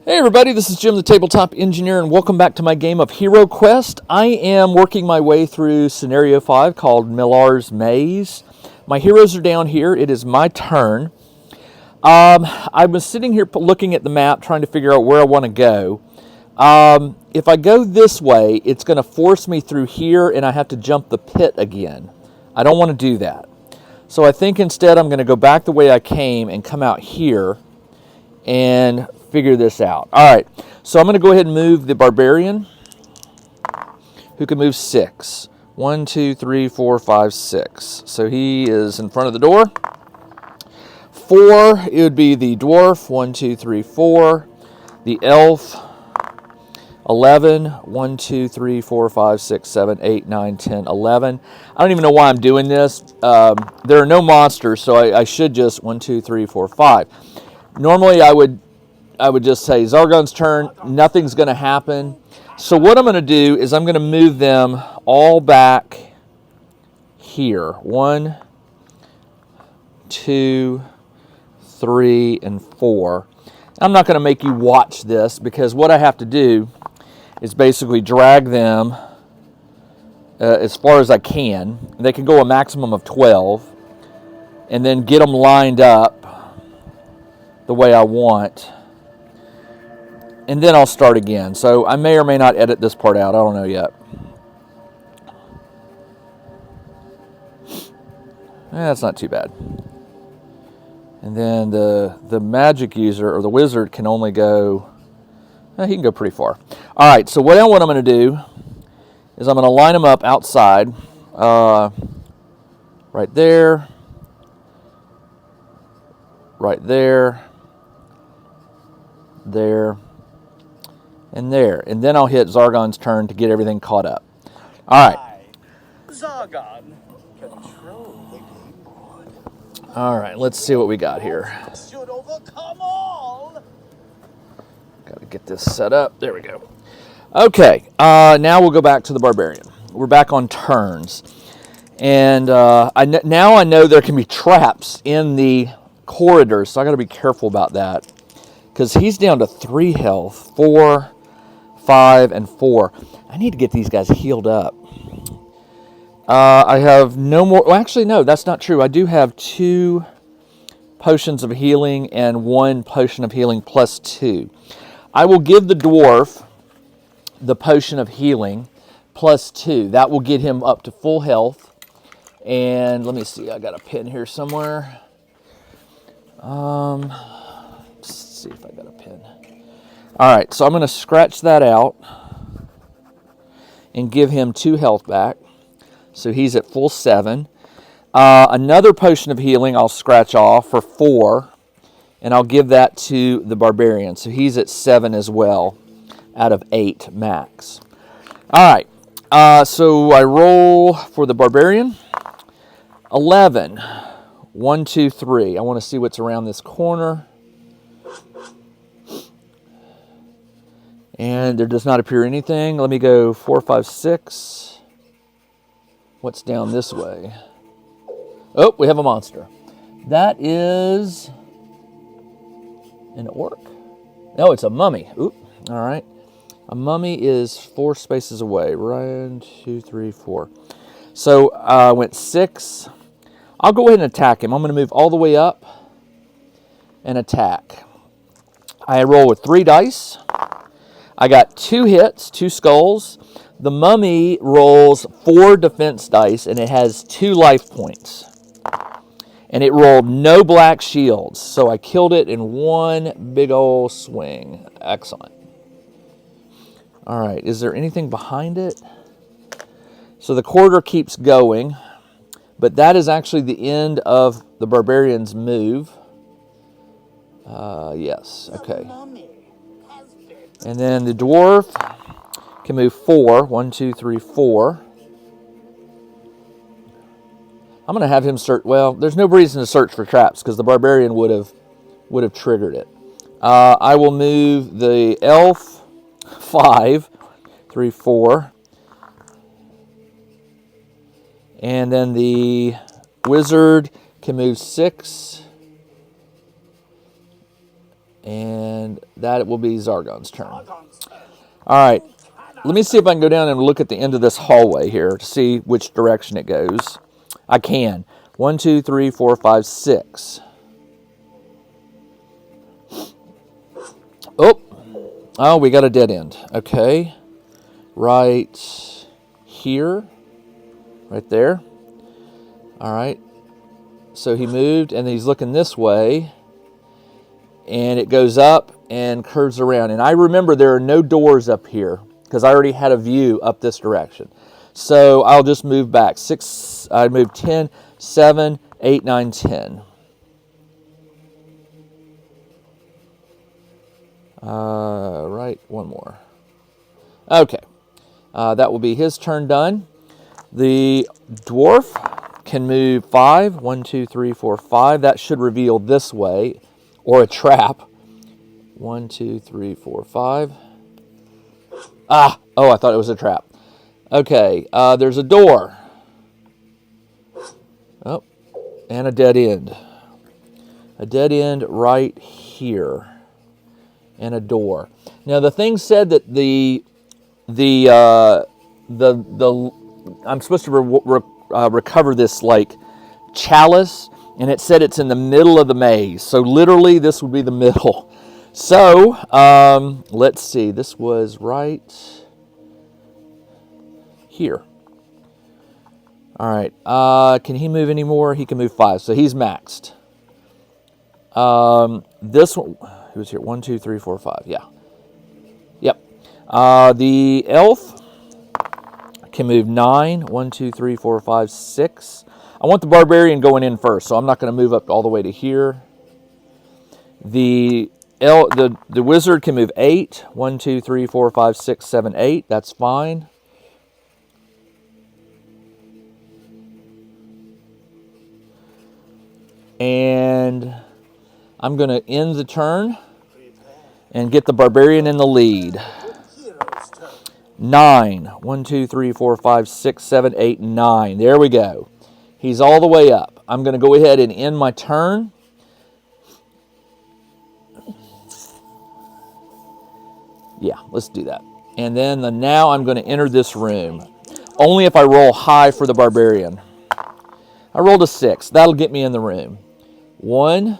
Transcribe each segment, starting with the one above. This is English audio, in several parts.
Hey everybody, this is Jim the Tabletop Engineer and welcome back to my game of HeroQuest. I am working my way through Scenario 5 called Milar's Maze. My heroes are down here. It is my turn. I was sitting here looking at the map trying to figure out where I want to go. If I go this way, it's going to force me through here and I have to jump the pit again. I don't want to do that. So I think instead I'm going to go back the way I came and come out here and figure this out. All right, so I'm going to go ahead and move the barbarian, who can move 6. 1, 2, 3, 4, 5, 6. So he is in front of the door. 4, it would be the dwarf. 1, 2, 3, 4. The elf. 11. 1, 2, 3, 4, 5, 6, 7, 8, 9, 10, 11. I don't even know why I'm doing this. There are no monsters, so I should just 1, 2, 3, 4, 5. Normally I would just say Zargon's turn, nothing's going to happen. So what I'm going to do is I'm going to move them all back here. 1, 2, 3, and 4. I'm not going to make you watch this because what I have to do is basically drag them as far as I can. They can go a maximum of 12 and then get them lined up the way I want. And then I'll start again. So I may or may not edit this part out. I don't know yet. That's not too bad. And then the magic user or the wizard can only go, he can go pretty far. All right, so what I'm going to do is I'm going to line them up outside, right there, right there, there, and there. And then I'll hit Zargon's turn to get everything caught up. All right. Zargon, control the game board. All right, let's see what we got here. Should overcome all. Got to get this set up. There we go. Okay, now we'll go back to the barbarian. We're back on turns. And now I know there can be traps in the corridors, so I got to be careful about that. Because he's down to 3 health, 4, 5, and 4. I need to get these guys healed up. I have no more. Well, actually, no, that's not true. I do have 2 potions of healing and 1 potion of healing plus 2. I will give the dwarf the potion of healing plus 2. That will get him up to full health. And let me see. I got a pen here somewhere. See if I got a pen. All right, so I'm going to scratch that out and give him 2 health back. So he's at full 7. Another potion of healing I'll scratch off for 4, and I'll give that to the barbarian. So he's at 7 as well, out of 8 max. All right, so I roll for the barbarian. 11. 1, 2, 3. I want to see what's around this corner. And there does not appear anything. Let me go 4, 5, 6. What's down this way? Oh, we have a monster. That is an orc? No, it's a mummy. Oop. All right. A mummy is 4 spaces away. 1, 2, 3, 4. So I went 6. I'll go ahead and attack him. I'm going to move all the way up and attack. I roll with 3 dice. I got 2 hits, 2 skulls. The mummy rolls 4 defense dice, and it has 2 life points. And it rolled no black shields, so I killed it in 1 big old swing. Excellent. All right, is there anything behind it? So the corridor keeps going, but that is actually the end of the barbarian's move. Yes, okay. And then the dwarf can move 4. 1, 2, 3, 4. I'm going to have him search. Well, there's no reason to search for traps because the barbarian would have triggered it. I will move the elf 5, 3, 4. And then the wizard can move 6. And that will be Zargon's turn. All right. Let me see if I can go down and look at the end of this hallway here to see which direction it goes. I can. 1, 2, 3, 4, 5, 6. Oh, we got a dead end. Okay. Right here. Right there. All right. So he moved, and he's looking this way. And it goes up and curves around. And I remember there are no doors up here because I already had a view up this direction. So I'll just move back. 6, I moved 10, 7, 8, 9, 10. Right, one more. Okay. That will be his turn done. The dwarf can move 5. 1, 2, 3, 4, 5. That should reveal this way. Or a trap. 1, 2, 3, 4, 5. Ah! Oh, I thought it was a trap. Okay, there's a door. Oh, and a dead end. A dead end right here. And a door. Now the thing said that I'm supposed to recover this like chalice, and it said it's in the middle of the maze. So literally this would be the middle. So let's see. This was right here. All right. Can he move any more? He can move 5. So he's maxed. This one. Who's here? 1, 2, 3, 4, 5. Yeah. Yep. The elf can move 9. 1, 2, 3, 4, 5, 6. I want the barbarian going in first, so I'm not going to move up all the way to here. The wizard can move 8. 1, 2, 3, 4, 5, 6, 7, 8. That's fine. And I'm going to end the turn and get the barbarian in the lead. 9. 1, 2, 3, 4, 5, 6, 7, 8, 9. There we go. He's all the way up. I'm going to go ahead and end my turn. Yeah, let's do that. And then now I'm going to enter this room. Only if I roll high for the barbarian. I rolled a 6. That'll get me in the room. 1.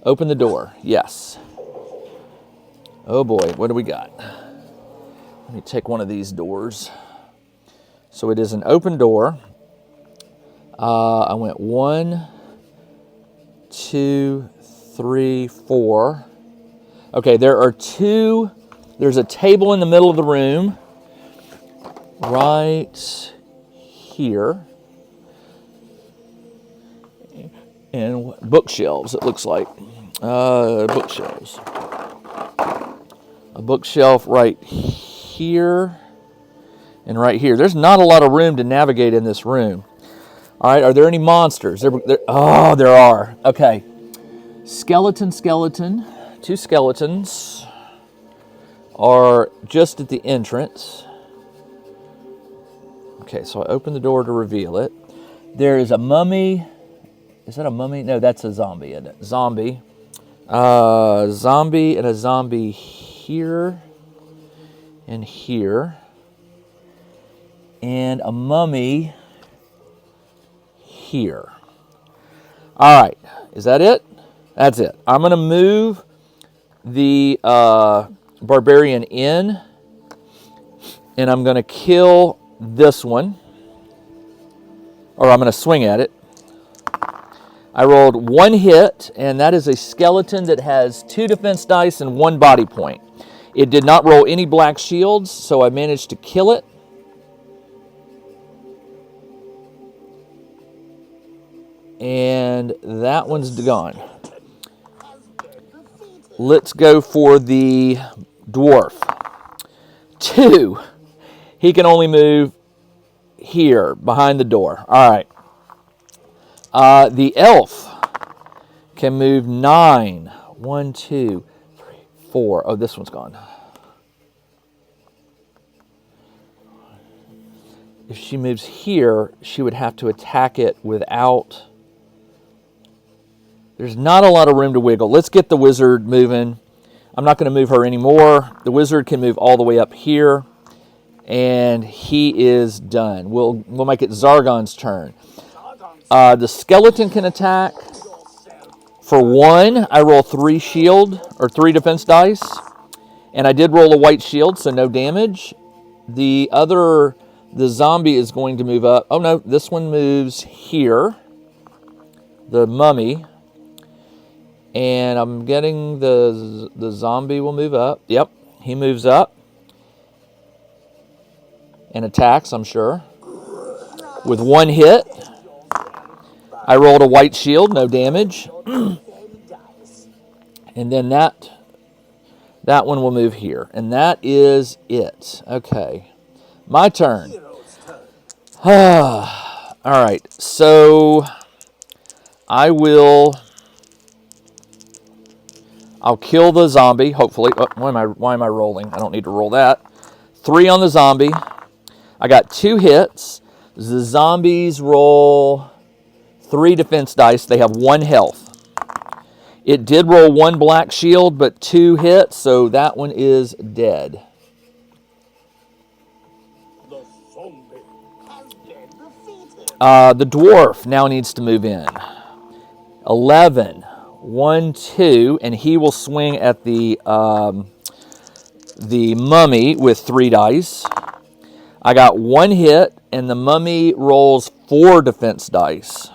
Open the door. Yes. Oh boy, what do we got? Let me take one of these doors. So it is an open door. I went 1, 2, 3, 4. Okay, there's a table in the middle of the room. Right here. And bookshelves, it looks like. Bookshelves. A bookshelf right here and right here. There's not a lot of room to navigate in this room. All right, are there any monsters? Oh, there are. Okay. Skeleton. 2 skeletons are just at the entrance. Okay, so I open the door to reveal it. There is a mummy. Is that a mummy? No, that's a zombie, isn't it? Zombie. Zombie and a zombie here and here. And a mummy here. All right. Is that it? That's it. I'm going to move the barbarian in, and I'm going to kill this one, or I'm going to swing at it. I rolled 1 hit, and that is a skeleton that has 2 defense dice and 1 body point. It did not roll any black shields, so I managed to kill it. And that one's gone. Let's go for the dwarf. 2. He can only move here, behind the door. All right. The elf can move 9. 1, 2, 3, 4. Oh, this one's gone. If she moves here, she would have to attack it without... There's not a lot of room to wiggle. Let's get the wizard moving. I'm not going to move her anymore. The wizard can move all the way up here, and he is done. We'll make it Zargon's turn. The skeleton can attack. For 1, I roll 3 shield, or 3 defense dice. And I did roll a white shield, so no damage. The zombie is going to move up. Oh no, this one moves here. The mummy. And I'm getting the zombie will move up. Yep, he moves up. And attacks, I'm sure. With 1 hit. I rolled a white shield, no damage. And then that one will move here. And that is it. Okay. My turn. All right. So I'll kill the zombie, hopefully. Oh, why am I rolling? I don't need to roll that. 3 on the zombie. I got 2 hits. The zombies roll 3 defense dice. They have 1 health. It did roll 1 black shield, but 2 hits, so that one is dead. The zombie has been defeated. The dwarf now needs to move in. 11, 1, 2, and he will swing at the mummy with 3 dice. I got 1 hit, and the mummy rolls 4 defense dice.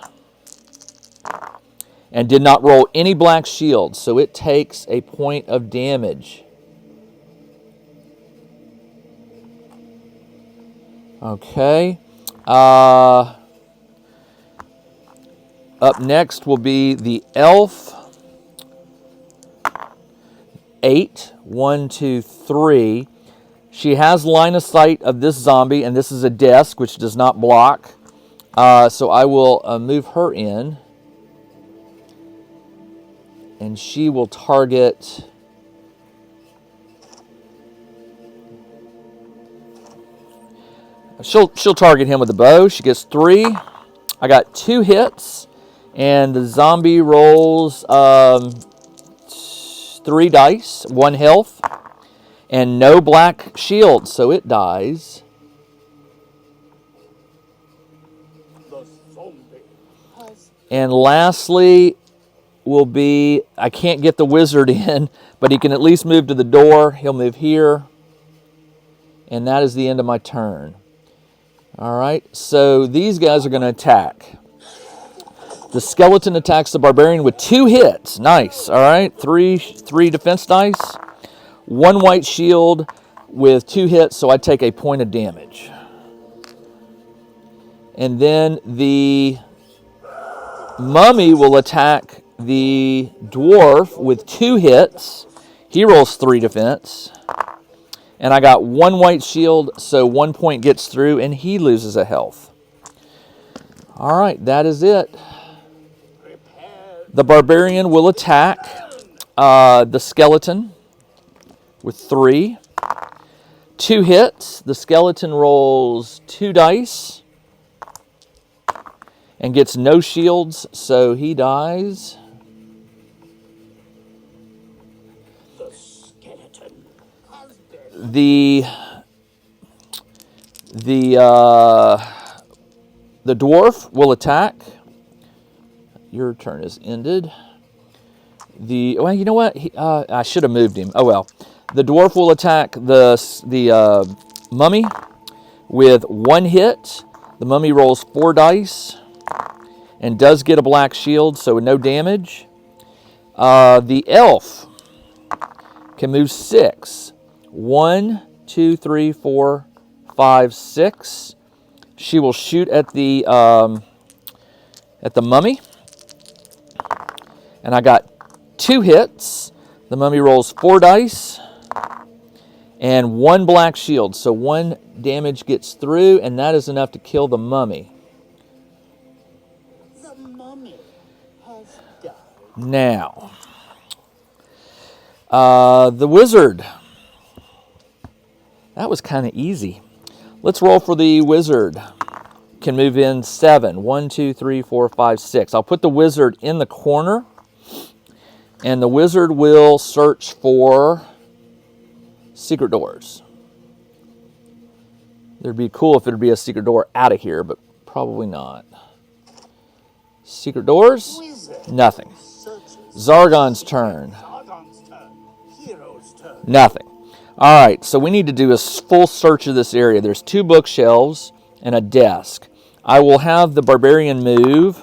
And did not roll any black shields, so it takes a point of damage. Okay. Up next will be the elf. 8, 1, 2, 3. She has line of sight of this zombie, and this is a desk, which does not block. So I will move her in. And she will target... She'll target him with a bow. She gets 3. I got 2 hits. And the zombie rolls 3 dice, 1 health. And no black shield, so it dies. And lastly will be, I can't get the wizard in, but he can at least move to the door. He'll move here. And that is the end of my turn. All right, so these guys are going to attack. The skeleton attacks the barbarian with 2 hits. Nice. All right, 3 defense dice. 1 white shield with 2 hits, so I take a point of damage. And then the mummy will attack the dwarf with 2 hits. He rolls 3 defense. And I got 1 white shield, so 1 point gets through, and he loses a health. All right, that is it. The barbarian will attack the skeleton with 3. 2 hits. The skeleton rolls 2 dice. And gets no shields, so he dies. The dwarf will attack. Your turn is ended. Well, you know what? I should have moved him. Oh well. The dwarf will attack the mummy with 1 hit. The mummy rolls 4 dice and does get a black shield, so no damage. The elf can move 6. 1, 2, 3, 4, 5, 6. She will shoot at the mummy. And I got 2 hits. The mummy rolls 4 dice. And 1 black shield. So 1 damage gets through, and that is enough to kill the mummy. The mummy has died. Now, the wizard. That was kind of easy. Let's roll for the wizard. Can move in 7. 1, 2, 3, 4, 5, 6. I'll put the wizard in the corner. and the wizard will search for secret doors. It'd be cool if there'd be a secret door out of here, but probably not. Secret doors? Nothing. Zargon's turn. Nothing. All right, so we need to do a full search of this area. There's 2 bookshelves and a desk. I will have the barbarian move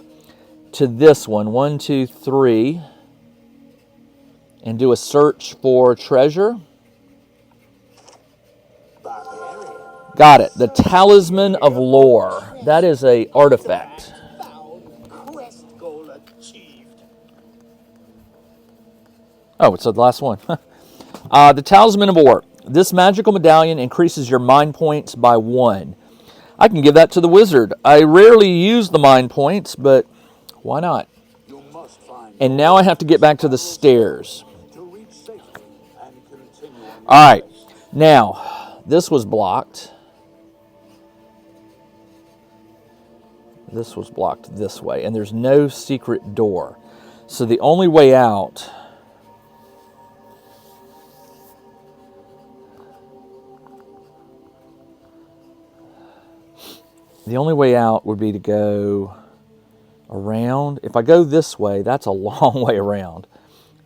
to this one, 1, 2, 3, and do a search for treasure. Got it. The Talisman of Lore. That is a artifact. Oh, it's the last one. The Talisman of Lore. This magical medallion increases your mind points by 1. I can give that to the wizard. I rarely use the mind points, but why not? And now I have to get back to the stairs. All right. Now, this was blocked. This was blocked this way, and there's no secret door. So the only way out would be to go around. If I go this way, that's a long way around.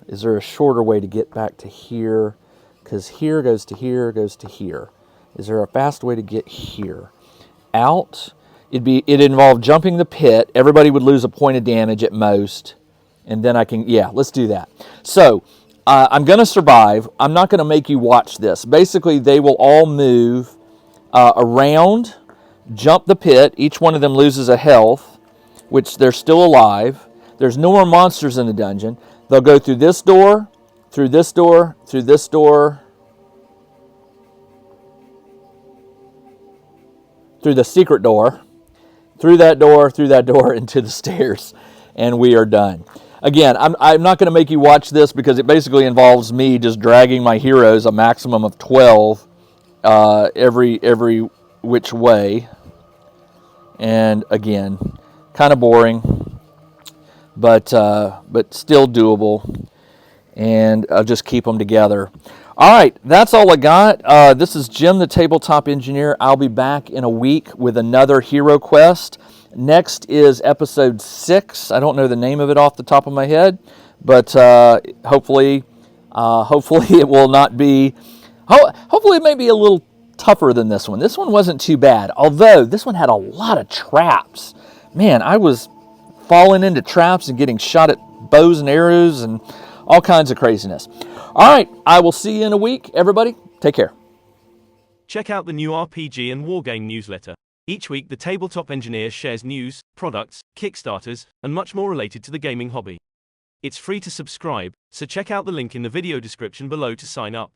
Is there a shorter way to get back to here? Because here goes to here, goes to here. Is there a fast way to get here? Out. It'd involve jumping the pit. Everybody would lose a point of damage at most. And then I can, yeah, let's do that. So, I'm going to survive. I'm not going to make you watch this. Basically, they will all move around, jump the pit. Each one of them loses a health, which they're still alive. There's no more monsters in the dungeon. They'll go through this door, through this door, through this door, through the secret door, through that door, into the stairs, and we are done. Again, I'm not going to make you watch this because it basically involves me just dragging my heroes a maximum of 12 every which way. And again, kind of boring, but still doable. And I'll just keep them together. All right, that's all I got. This is Jim, the Tabletop Engineer. I'll be back in a week with another HeroQuest. Next is episode 6. I don't know the name of it off the top of my head, but hopefully it will not be. Hopefully it may be a little tougher than this one. This one wasn't too bad, although this one had a lot of traps. Man, I was falling into traps and getting shot at bows and arrows and all kinds of craziness. All right, I will see you in a week. Everybody, take care. Check out the new RPG and Wargame newsletter. Each week, the Tabletop Engineer shares news, products, Kickstarters, and much more related to the gaming hobby. It's free to subscribe, so check out the link in the video description below to sign up.